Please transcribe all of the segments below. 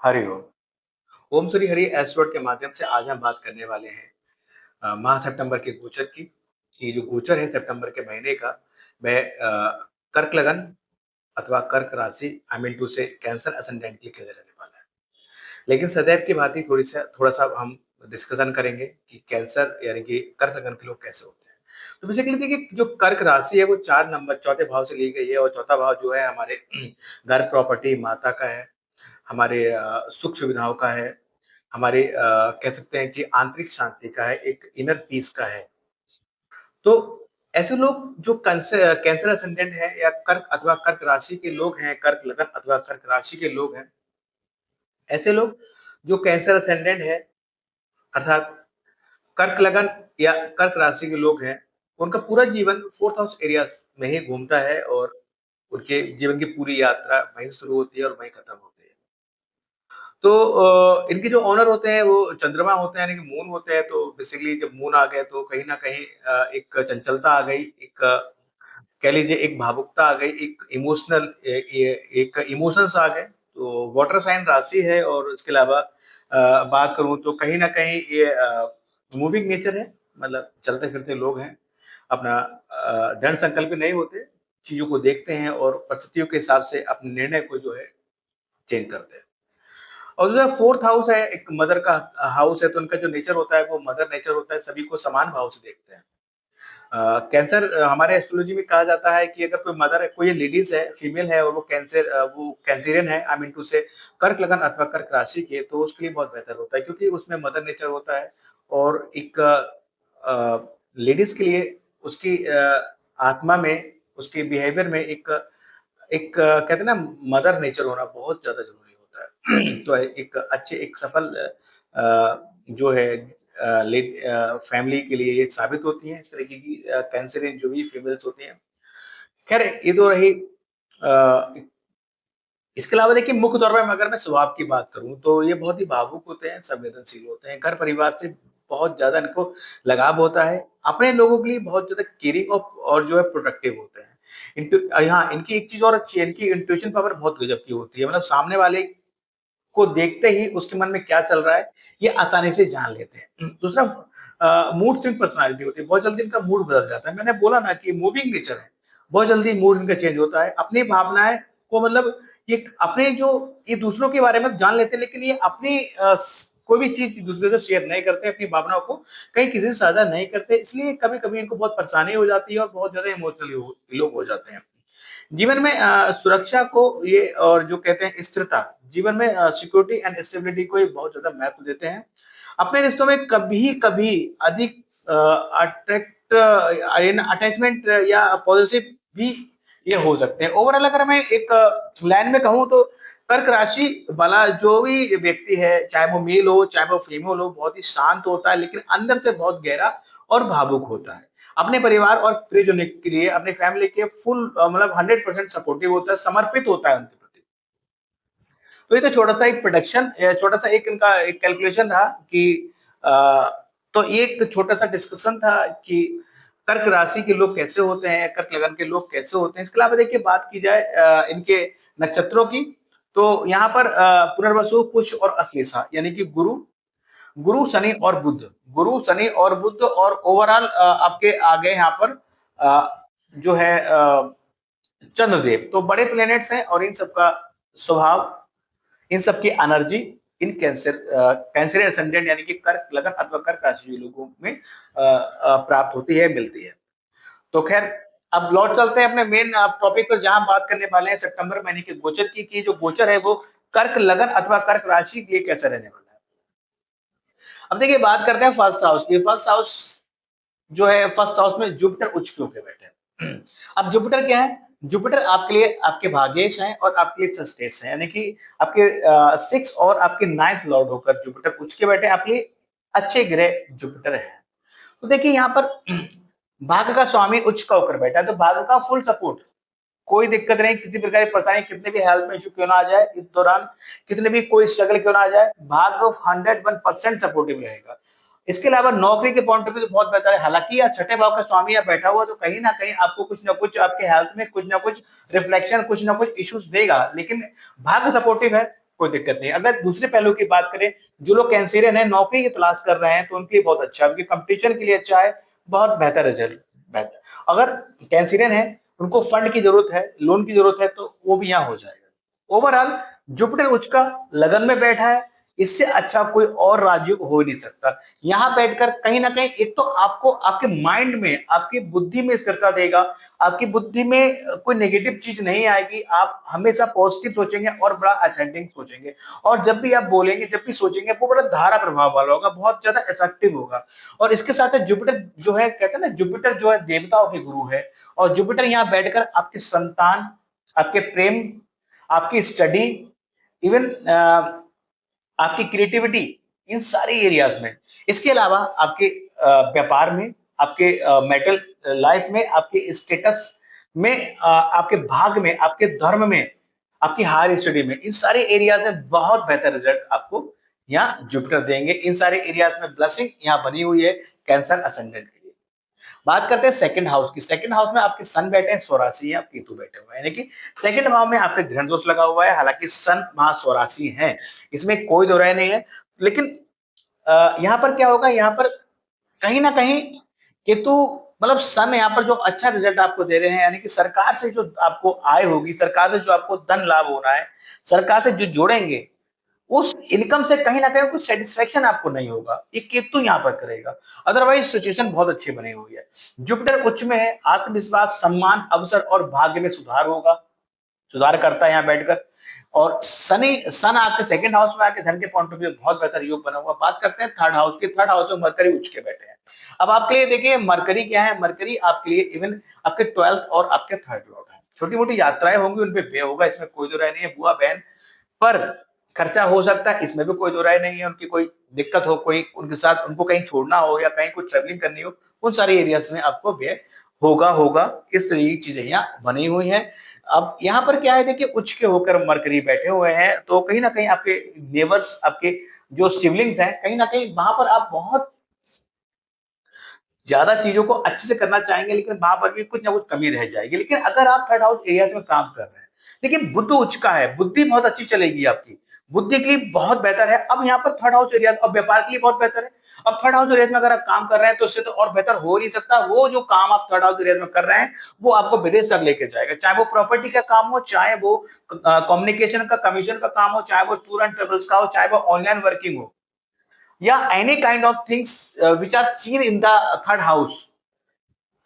हरिओम। ओम श्री हरि एस्ट्रोट के माध्यम से आज हम बात करने वाले हैं माह सितंबर के गोचर की। कि जो गोचर है सितंबर के महीने का वह कर्क लगन अथवा कर्क राशि आई मीन टू से कैंसर असेंडेंट के कैसे रहने वाला है। लेकिन सदैव की भांति थोड़ा सा हम डिस्कशन करेंगे कि कैंसर यानी कि कर्क लगन के लोग कैसे होते हैं। तो बेसिकली देखिए, जो कर्क राशि है वो 4 नंबर चौथे भाव से ली गई है और चौथा भाव जो है हमारे घर, प्रॉपर्टी, माता का है, हमारे सुख सुविधाओं का है, हमारे कह सकते हैं कि आंतरिक शांति का है, एक इनर पीस का है। तो ऐसे लोग जो कैंसर कैंसर असेंडेंट है या कर्क अथवा कर्क राशि के लोग हैं, कर्क लगन अथवा कर्क राशि के लोग हैं, ऐसे लोग जो कैंसर असेंडेंट है अर्थात कर्क लगन या कर्क राशि के लोग हैं, उनका पूरा जीवन 4th हाउस एरिया में ही घूमता है और उनके जीवन की पूरी यात्रा वहीं शुरू होती है और वहीं खत्म होती है। तो इनके जो ओनर होते हैं वो चंद्रमा होते हैं यानी कि मून होते हैं। तो बेसिकली जब मून आ गए तो कहीं न कहीं एक चंचलता आ गई, एक कह लीजिए एक भावुकता आ गई, एक इमोशनल ये एक इमोशंस आ गए। तो वाटर साइन राशि है और इसके अलावा बात करूँ तो कहीं न कहीं ये मूविंग नेचर है, मतलब चलते-फिरते लोग हैं। अपना दृढ़ संकल्पी नहीं होते, चीज़ों को देखते हैं और परिस्थितियों के हिसाब से अपने निर्णय को जो है चेंज करते हैं। और जो 4th हाउस है, एक मदर का हाउस है, तो उनका जो नेचर होता है वो मदर नेचर होता है, सभी को समान भाव से देखते हैं। कैंसर हमारे एस्ट्रोलॉजी में कहा जाता है कि अगर कोई मदर है, कोई लेडीज़ है, फीमेल है और वो कैंसेरियन है, आई मीन टू से कर्क लगन अथवा कर्क राशि की है, तो उसके लिए बहुत बेहतर होता है क्योंकि उसमें मदर नेचर होता है और एक लेडीज़ के लिए उसकी आत्मा में, उसके बिहेवियर में एक एक कहते हैं ना, मदर नेचर होना बहुत ज़्यादा ज़रूरी होता है। तो एक अच्छे एक सफल जो है फैमिली के लिए ये साबित होती हैं इस तरीके की कैंसरियन जो भी फीमेल्स होती हैं। खैर ये तो रही इसके अलावा देखिए, मुख्य तौर पे अगर मैं स्वभाव की बात करूँ तो ये बहुत ही भावुक होते हैं, संवेदनशील होते हैं, घर परिवार से बहुत ज़्यादा इनको लगाव होता है, अपने लोगों के लिए बहुत ज़्यादा केयरिंग और जो है प्रोटेक्टिव होते हैं। हाँ, इनकी एक चीज़ और अच्छी है, इनकी इंट्यूशन पावर बहुत गज़ब की होती है, मतलब सामने वाले को देखते ही उसके मन में क्या चल रहा है, ये आसानी से जान लेते हैं। दूसरा मूड स्विंग पर्सनैलिटी होती है, बहुत जल्दी इनका मूड बदल जाता है। मैंने बोला ना कि मूविंग नेचर है, बहुत जल्दी मूड इनका चेंज होता है। अपनी भावनाएँ को मतलब ये अपने जो ये दूसरों के बारे में जान लेते हैं, लेकिन ये अपनी कोई भी चीज़ दूसरे से शेयर नहीं करते, अपनी भावनाओं को कहीं किसी से साझा नहीं करते, इसलिए कभी-कभी इनको बहुत परेशानी हो जाती है और बहुत ज़्यादा इमोशनली लोग हो जाते हैं। जीवन में सुरक्षा को ये और जो कहते हैं स्थिरता, जीवन में सिक्योरिटी एंड स्टेबिलिटी को ये बहुत ज़्यादा महत्व देते हैं। अपने रिश्तों में कभी-कभी अधिक इन अटैचमेंट या पॉसेसिव भी ये हो सकते हैं। ओवरऑल अगर मैं एक लाइन में कहूँ तो कर्क राशि वाला जो भी व्यक्ति है, चाहे वो मेल हो, चाहे वो फीमेल हो, बहुत ही शांत होता है, लेकिन अंदर से बहुत गहरा और भावुक होता है। अपने परिवार और प्रियजनों के लिए, अपनी फैमिली के फुल मतलब 100% सपोर्टिव होता है, समर्पित होता है उनके प्रति। तो ये तो छोटा-सा एक प्रोडक्शन छोटा-सा एक इनका एक कैलकुलेशन रहा कि अ, तो ये एक छोटा-सा डिस्कशन था कि कर्क राशि के लोग कैसे होते हैं, कर्क लगन के लोग कैसे होते हैं। इसके अलावा देखिए, बात की जाए इनके नक्षत्रों की, तो यहाँ पर पुनर्वसु, पुष्य और अश्लेषा यानी कि गुरु गुरु, शनि और बुध, गुरु, शनि और बुध और ओवरऑल आपके आ गए यहाँ पर जो है चंद्रदेव। तो बड़े प्लैनेट्स हैं और इन सबका स्वभाव, इन सबकी एनर्जी इन कैंसर एसेंडेंट यानी कि कर्क लगन अथवा कर्क राशि के लोगों में प्राप्त होती है, मिलती है। तो खैर, अब लौट चलते हैं अपने मेन टॉपिक पर, जहां बात करने वाले हैं सितंबर महीने के गोचर की, कि जो गोचर है वो कर्क लगन अथवा कर्क राशि के लिए कैसा रहने वाला है। अब देखिए, बात करते हैं फर्स्ट हाउस की। फर्स्ट हाउस जो है, फर्स्ट हाउस में जुपिटर उच्च के होके बैठे हैं। अब जुपिटर क्या है? जुपिटर आपके लिए आपके भाग्येश हैं और आपके लिए सस्टेस हैं, यानी कि आपके 6 और आपके 9th लॉर्ड होकर जुपिटर उच्च के बैठे, आपके लिए अच्छे ग्रह जुपिटर है। तो देखिए यहाँ पर भाग्य का स्वामी उच्च का होकर बैठा है, तो भाग्य का फुल सपोर्ट, कोई दिक्कत नहीं, किसी प्रकार की परेशानी, कितने भी हेल्थ में इश्यू क्यों ना आ जाए इस दौरान, कितने भी कोई स्ट्रगल क्यों ना आ जाए, भाग्य 101% सपोर्टिव रहेगा। इसके अलावा नौकरी के पॉइंट ऑफ व्यू से बहुत बेहतर है। हालांकि या छठे भाव का स्वामी या बैठा हुआ, तो कहीं ना कहीं आपको कुछ ना कुछ आपके हेल्थ में कुछ ना कुछ रिफ्लेक्शन, कुछ ना कुछ इश्यूज देगा, लेकिन भाग्य सपोर्टिव है। कोई दिक्कत नहीं। अगर दूसरे पहलू की बात करें, जो लोग कैंसेरियन है, नौकरी की तलाश कर रहे हैं, तो उनके लिए बहुत अच्छा है, उनके कंपटीशन के लिए अच्छा है, बहुत बेहतर रिजल्ट, बेहतर। अगर कैंसेरियन है, उनको फंड की जरूरत है, लोन की जरूरत है, तो वो भी यहाँ हो जाएगा। ओवरऑल जुपिटर उच्च का लगन में बैठा है, इससे अच्छा कोई और राजयोग हो ही नहीं सकता। यहां बैठकर कहीं ना कहीं एक तो आपको आपके माइंड में, आपकी बुद्धि में स्थिरता देगा, आपकी बुद्धि में कोई नेगेटिव चीज नहीं आएगी, आप हमेशा पॉजिटिव सोचेंगे और बड़ा अथेंटिक सोचेंगे। और जब भी आप बोलेंगे, जब भी सोचेंगे, वो बड़ा धारा प्रभाव वाला होगा, बहुत ज्यादा इफेक्टिव होगा। और इसके साथ जुपिटर जो है, कहते हैं ना, जुपिटर जो है देवताओं के गुरु है, और जुपिटर यहाँ बैठकर आपके संतान, आपके प्रेम, आपकी स्टडी, इवन आपकी क्रिएटिविटी, इन सारी एरियाज में, इसके अलावा आपके व्यापार में, आपके मेटल लाइफ में, आपके स्टेटस में, आपके भाग में, आपके धर्म में, आपकी हायर स्टडी में, इन सारे एरियाज में बहुत बेहतर रिजल्ट आपको यहाँ जुपिटर देंगे। इन सारे एरियाज में ब्लेसिंग यहाँ बनी हुई है कैंसर असेंडेंट के लिए। बात करते हैं सेकंड हाउस की। सेकंड हाउस में आपके सन बैठे हैं, स्वराशि है, केतु बैठे हुए हैं, यानी कि सेकंड भाव में आपके ग्रहण दोष लगा हुआ है। हालांकि सन वहां स्वराशि है, इसमें कोई दो राय नहीं है, लेकिन यहाँ पर क्या होगा, यहाँ पर कहीं ना कहीं केतु, मतलब सन यहाँ पर जो अच्छा रिजल्ट आपको दे रहे हैं, यानी कि सरकार से जो आपको आय होगी, सरकार से जो आपको धन लाभ हो रहा है, सरकार से जो जोड़ेंगे, उस इनकम से कहीं ना कहीं कुछ सेटिस्फेक्शन आपको नहीं होगा, ये केतु यहाँ पर करेगा। अदरवाइज सिचुएशन बहुत अच्छी बनी हुई है। जुपिटर उच्च में है, आत्मविश्वास, सम्मान, अवसर और भाग्य में सुधार होगा, सुधार करता है यहाँ बैठकर। और शनि, सन आपके सेकंड हाउस में आके धन के पॉइंट ऑफ व्यू बहुत बेहतर योग बना हुआ। बात करते हैं थर्ड हाउस की। थर्ड हाउस में मरकरी उच्च के बैठे हैं। अब आपके लिए देखिए मरकरी क्या है, मरकरी आपके लिए इवन आपके 12th और आपके थर्ड लॉर्ड है। छोटी मोटी यात्राएं होंगी, उनपे व्यय होगा, इसमें कोई दो राय नहीं है। बुआ बहन पर खर्चा हो सकता है, इसमें भी कोई दो राय नहीं है। उनकी कोई दिक्कत हो, कोई उनके साथ उनको कहीं छोड़ना हो या कहीं कुछ ट्रेवलिंग करनी हो, उन सारे एरियाज में आपको व्यय होगा। इस तरह की चीजें यहाँ बनी हुई हैं। अब यहाँ पर क्या है, देखिए उच्च के होकर मरकरी बैठे हुए हैं, तो कहीं ना कहीं आपके नेबर्स, आपके जो सिबलिंग्स हैं, कहीं ना कहीं वहां पर आप बहुत ज्यादा चीजों को अच्छे से करना चाहेंगे, लेकिन वहां पर भी कुछ ना कुछ कमी रह जाएगी। लेकिन अगर आप थर्ड हाउस एरियाज में काम कर रहे हैं, लेकिन बुद्ध उच्च का है, बुद्धि बहुत अच्छी चलेगी आपकी, बुद्धि के लिए बहुत बेहतर है। अब यहाँ पर थर्ड हाउस एरियाज, अब व्यापार के लिए बहुत बेहतर है। अब थर्ड हाउस एरियाज में अगर आप काम कर रहे हैं, तो इससे तो और बेहतर हो नहीं सकता। वो जो काम आप थर्ड हाउस एरियाज में कर रहे हैं, वो आपको विदेश तक लेके जाएगा, चाहे वो प्रॉपर्टी का काम हो, चाहे वो कम्युनिकेशन का, कमीशन का काम हो, चाहे वो टूर एंड ट्रेवल्स का हो, चाहे वो ऑनलाइन वर्किंग हो, या any kind of things which are seen in the third house,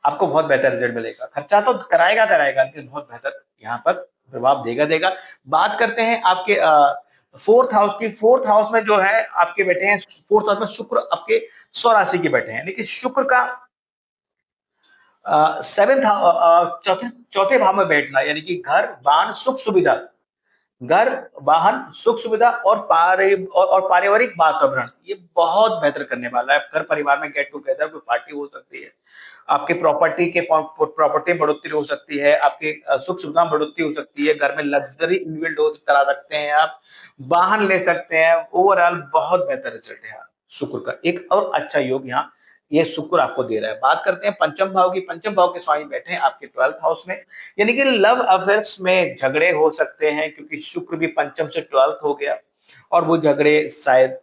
आपको बहुत बेहतर रिजल्ट मिलेगा। खर्चा तो कराएगा, लेकिन बहुत बेहतर यहाँ पर प्रभाव देगा। बात करते हैं आपके फोर्थ हाउस की। फोर्थ हाउस में जो है आपके बैठे हैं, फोर्थ हाउस में शुक्र आपके स्वराशि के बैठे हैं, लेकिन शुक्र का सेवेंथ, चौथे चौथे भाव में बैठना, यानी कि घर, वाहन, सुख सुविधा, घर, वाहन, सुख सुविधा और पारिवारिक वातावरण, ये बहुत बेहतर करने वाला है। घर परिवार में गेट टुगेदर, कोई पार्टी हो सकती है, आपके प्रॉपर्टी में बढ़ोतरी हो सकती है, आपके सुख सुविधा में बढ़ोतरी हो सकती है, घर में लग्जरी इन्वेल्ट हो करा सकते हैं आप, वाहन ले सकते हैं। ओवरऑल बहुत बेहतर रिजल्ट है यहाँ शुक्र का। एक और अच्छा योग यहाँ ये शुक्र आपको दे रहा है। बात करते हैं पंचम भाव की। पंचम भाव के स्वामी बैठे हैं आपके 12th हाउस में, यानी कि लव अफेयर्स में झगड़े हो सकते हैं, क्योंकि शुक्र भी पंचम से 12th हो गया, और वो झगड़े शायद,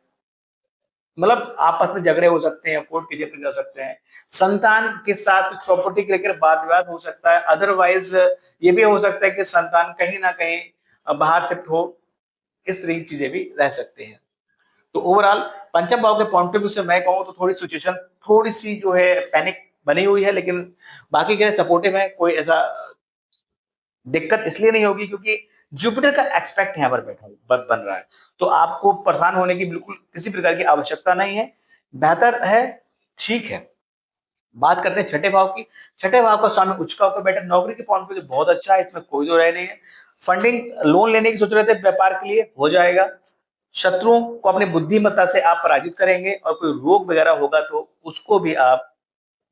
मतलब आपस में झगड़े हो सकते हैं, कोर्ट केस पे जा सकते हैं। संतान के साथ प्रॉपर्टी को लेकर वाद विवाद हो सकता है। अदरवाइज ये भी हो सकता है कि संतान कहीं ना कहीं बाहर शिफ्ट हो, इस तरह की चीजें भी रह सकते हैं। तो ओवरऑल पंचम भाव के पॉइंट ऑफ व्यू से मैं कहूं तो थोड़ी सिचुएशन थोड़ी सी जो है पैनिक बनी हुई है, लेकिन बाकी के सपोर्टिव है। कोई ऐसा दिक्कत इसलिए नहीं होगी क्योंकि जुपिटर का एक्सपेक्ट यहाँ पर बैठा बन रहा है, तो आपको परेशान होने की बिल्कुल किसी प्रकार की आवश्यकता नहीं है, बेहतर है, ठीक है। बात करते हैं छठे भाव की। छठे भाव का स्वामी उच्च का होकर बैठा, नौकरी के पॉइंट पे बहुत अच्छा है, इसमें कोई दो राय नहीं है। फंडिंग, लोन लेने की सोच रहे थे व्यापार के लिए, हो जाएगा। शत्रुओं को अपनी बुद्धिमत्ता से आप पराजित करेंगे, और कोई रोग वगैरह होगा तो उसको भी आप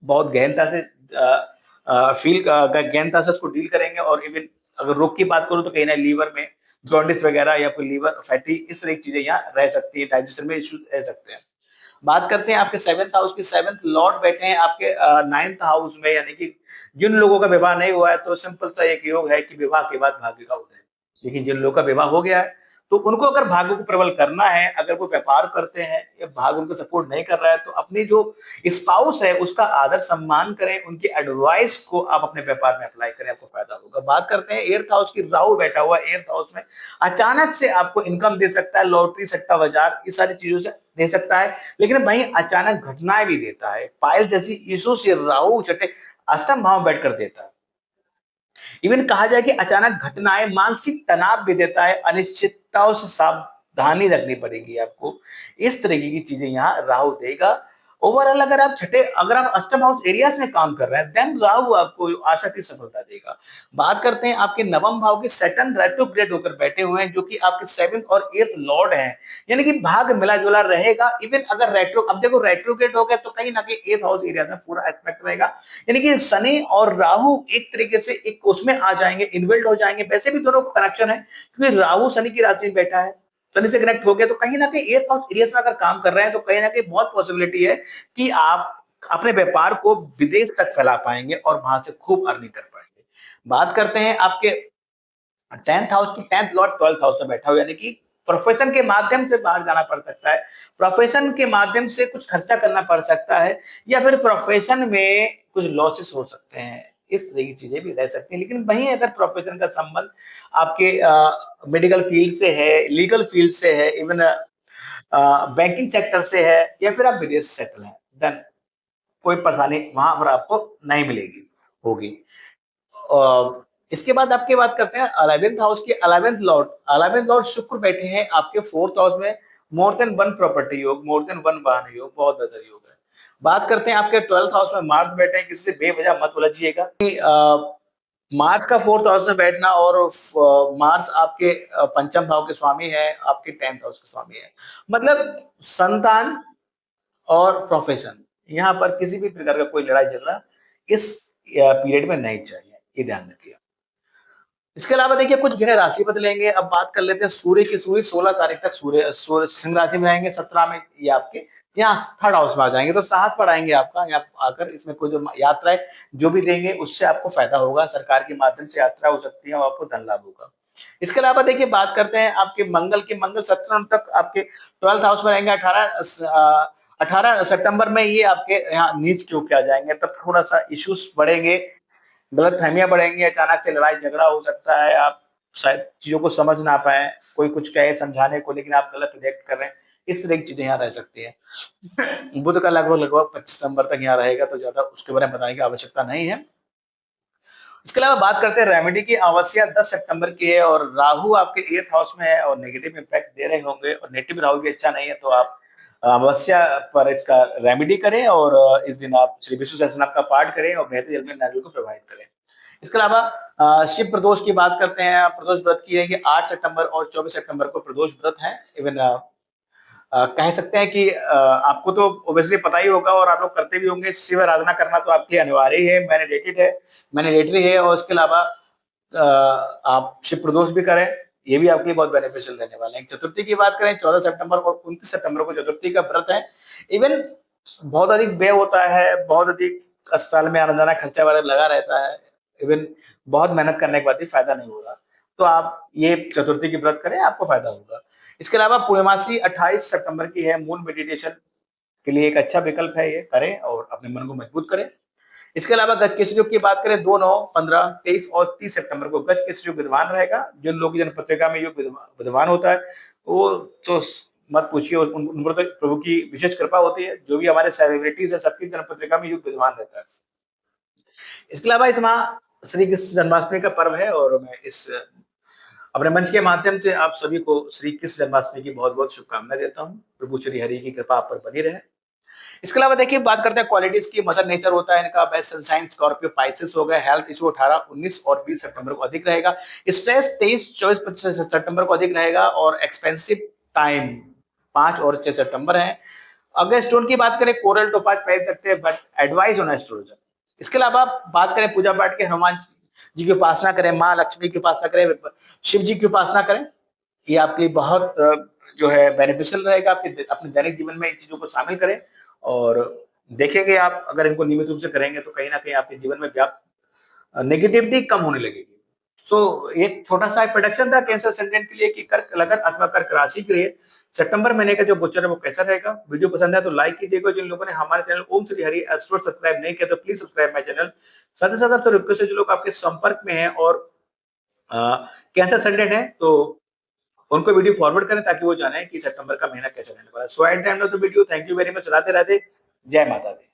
बहुत गहनता से गहनता से उसको डील करेंगे। और इवन अगर रोग की बात करूं तो कहीं ना लीवर में जॉन्डिस वगैरह या कोई लीवर फैटी, इस तरह की चीजें यहाँ रह सकती है, डाइजेशन में इश्यूज रह सकते हैं। बात करते हैं आपके 7th हाउस की। 7th लॉर्ड बैठे हैं आपके 9th हाउस में, यानी कि जिन लोगों का विवाह नहीं हुआ है, तो सिंपल सा एक योग है कि विवाह के बाद भाग्य का उदय। लेकिन जिन लोगों का विवाह हो गया है, तो उनको अगर भाग्य को प्रबल करना है, अगर वो व्यापार करते हैं या भाग्य उनको सपोर्ट नहीं कर रहा है, तो अपनी जो स्पाउस है उसका आदर सम्मान करें, उनकी एडवाइस को आप अपने व्यापार में अप्लाई करें, आपको फायदा होगा। बात करते हैं एट्थ हाउस की, राहु बैठा हुआ है एट्थ हाउस में, अचानक से आपको इनकम दे सकता है, लॉटरी, सट्टा बाजार, ये सारी चीजों से दे सकता है, लेकिन वहीं अचानक घटनाएं भी देता है। पायल जैसी इशू से राहु छठे अष्टम भाव में बैठकर देता है। इवन कहा जाए कि अचानक घटनाएं मानसिक तनाव भी देता है, अनिश्चितताओं से सावधानी रखनी पड़ेगी आपको। इस तरीके की चीजें यहाँ राहु देगा। ओवरऑल अगर आप अष्टम हाउस एरियाज में काम कर रहे हैं, देन राहु आपको आशा की सफलता देगा। बात करते हैं आपके नवम भाव के, सैटर्न रेट्रोग्रेड होकर बैठे हुए हैं, जो कि आपके 7th और 8th लॉर्ड हैं, यानी कि भाग मिला जुला रहेगा। इवन अगर अब देखो रेट्रोग्रेड हो गया तो कहीं ना कहीं 8th हाउस एरिया में पूरा एक्सपेक्ट रहेगा, यानी कि शनि और राहु एक तरीके से एक उसमें आ जाएंगे, इन्वेल्ट हो जाएंगे। वैसे भी दोनों का कनेक्शन है, क्योंकि राहु शनि की राशि में बैठा है, शनि से कनेक्ट हो गया, तो कहीं ना कहीं एट्थ हाउस एरियाज में अगर काम कर रहे हैं तो कहीं ना कहीं बहुत पॉसिबिलिटी है कि आप अपने व्यापार को विदेश तक फैला पाएंगे और वहां से खूब अर्निंग कर पाएंगे। बात करते हैं आपके 10th हाउस की, 10th लॉर्ड 12th हाउस में बैठा हुआ, यानी कि प्रोफेशन के माध्यम से बाहर जाना पड़ सकता है, प्रोफेशन के माध्यम से कुछ खर्चा करना पड़ सकता है, या फिर प्रोफेशन में कुछ लॉसेस हो सकते हैं। इस तरह की चीजें भी रह सकती हैं। लेकिन वहीं अगर प्रोफेशन का संबंध आपके मेडिकल फील्ड से है, लीगल फील्ड से है, इवन बैंकिंग सेक्टर से है, या फिर आप विदेश सेटल हैं, देन कोई परेशानी वहां पर आपको नहीं मिलेगी होगी। इसके बाद आपकी बात करते हैं 11th हाउस की। 11th लॉर्ड शुक्र बैठे हैं आपके 4th हाउस में, मोर देन वन प्रॉपर्टी योग, मोर देन वन वाहन योग, बहुत बेहतर योग है। बात करते हैं आपके 12th हाउस में, मार्स बैठे हैं, किसी से बेवजह मत उलझिएगा। मार्स का 4th हाउस में बैठना, और मार्स आपके पंचम भाव के स्वामी है, आपके 10th हाउस के स्वामी है, मतलब संतान और प्रोफेशन, यहाँ पर किसी भी प्रकार का कोई लड़ाई झगड़ा इस पीरियड में नहीं चाहिए, ये ध्यान रखिए। इसके अलावा देखिए कुछ ग्रह राशि बदलेंगे। अब बात कर लेते हैं सूर्य की। सूर्य 16 तारीख तक सूर्य सिंह राशि में रहेंगे, 17 में ये आपके यहाँ 3rd हाउस में आ जाएंगे, तो साथ पढ़ाएंगे आपका यहाँ आकर। इसमें कोई जो यात्राएं जो भी देंगे उससे आपको फायदा होगा, सरकार के माध्यम से यात्रा हो सकती है और आपको धन लाभ होगा। इसके अलावा देखिए बात करते हैं आपके मंगल की। मंगल 17 तक आपके 12th हाउस में रहेंगे, 18 सितंबर में ये आपके यहाँ नीच के होके आ जाएंगे, तब थोड़ा सा इश्यूज बढ़ेंगे, गलत फहमियां बढ़ेंगी, अचानक से लड़ाई झगड़ा हो सकता है, आप शायद चीजों को समझ ना पाए, कोई कुछ कहे समझाने को लेकिन आप गलत रिएक्ट कर रहे हैं, इस तरह की चीजें यहाँ रह सकती है। बुध का लगभग लगभग 25 सितंबर तक यहाँ रहेगा, तो ज्यादा उसके बारे में बताने की आवश्यकता नहीं है। इसके अलावा बात करते हैं रेमेडी की। अमावस्या 10 सितंबर की है और राहु आपके 8th हाउस में है और नेगेटिव इंपैक्ट दे रहे होंगे, और नेगेटिव राहु भी अच्छा नहीं है, तो आप अमावस्या पर इसका रेमेडी करें और इस दिन आप श्री विष्णु सहस्त्रनाम का पाठ करें और बहते जल में नारियल को प्रवाहित करें। इसके अलावा शिव प्रदोष की बात करते हैं। प्रदोष व्रत की है कि 8 सितंबर और 24 सितंबर को प्रदोष व्रत है। इवन कह सकते हैं कि आपको तो ऑब्वियसली पता ही होगा और आप लोग करते भी होंगे, शिव आराधना करना तो आपके लिए अनिवार्य ही है, मैंडेटरी है। और इसके अलावा आप शिव प्रदोष भी करें, ये भी आपके लिए बहुत बेनिफिशियल रहने वाले हैं। चतुर्थी की बात करें, 14 सितंबर और 29 सितंबर को चतुर्थी का व्रत है। इवन बहुत अधिक व्यय होता है, बहुत अधिक अस्पताल में आना जाना खर्चा वगैरह लगा रहता है, इवन बहुत मेहनत करने के बाद भी फायदा नहीं होगा, तो आप ये चतुर्थी की व्रत करें, आपको फायदा होगा। इसके अलावा पूर्णमासी 28 सितंबर की है, मून मेडिटेशन के लिए एक अच्छा विकल्प है, ये करें और अपने मन को मजबूत करें। इसके अलावा गज केसरी योग की बात करें, 2, 9, 15, 23 और 30 सितंबर को गज केसरी योग विद्वान रहेगा। जिन लोगों की जन्म पत्रिका में योग विद्वान होता है वो तो मत पूछिए, उन पर तो प्रभु की विशेष कृपा होती है। जो भी हमारे सेलिब्रिटीज है सबकी जन्म पत्रिका में योग विद्वान रहता है। इसके अलावा इस माह श्री कृष्ण जन्माष्टमी का पर्व है और मैं इस अपने मंच के माध्यम से आप सभी को श्री कृष्ण जन्माष्टमी की बहुत बहुत शुभकामनाएं देता हूँ। प्रभु श्री हरि की कृपा आप पर बनी रहे। इसके अलावा देखिए बात करते हैं क्वालिटीज की। मदर नेचर होता है इनका, बेस्ट सनसाइन स्कॉर्पियो पाइसेस हो गए। हेल्थ इशू 18, 19 और 20 सितंबर को अधिक रहेगा। स्ट्रेस 23, 24, 25 सितंबर को अधिक रहेगा और एक्सपेंसिव टाइम 5 और 6 सितंबर है। अगर स्टोन की बात करें, कोरल टोपाज पहन सकते हैं, बट एडवाइस ऑन एस्ट्रोलॉजर। इसके अलावा बात करें पूजा पाठ के, हनुमान जी की उपासना करें, माँ लक्ष्मी की उपासना करें, शिव जी की उपासना करें, ये आपके लिए बहुत जो है बेनिफिशियल रहेगा। आपके अपने दैनिक जीवन में इन चीजों को शामिल करें और देखेंगे आप अगर इनको नियमित रूप से करेंगे तो कहीं ना कहीं आपके जीवन में व्याप्त नेगेटिविटी कम होने लगेगी। सो एक छोटा-सा प्रेडिक्शन था कैंसर असेंडेंट के लिए कि कर्क लगन अथवा कर्क राशि के लिए सितंबर महीने का जो गोचर है वो कैसा रहेगा? वीडियो पसंद है तो लाइक कीजिएगा। जिन लोगों ने हमारे चैनल ओम श्री हरि एस्ट्रो सब्सक्राइब नहीं किया तो प्लीज़ सब्सक्राइब माय चैनल। साथ ही साथ आपसे रिक्वेस्ट है जो लोग आपके संपर्क में हैं और अ, कैंसर असेंडेंट हैं तो उनको वीडियो फॉरवर्ड करें ताकि वो जाने कि सितंबर का महीना कैसे रहने वाला है। So at the end of the video thank you very much. Radhe Radhe. जय माता दी।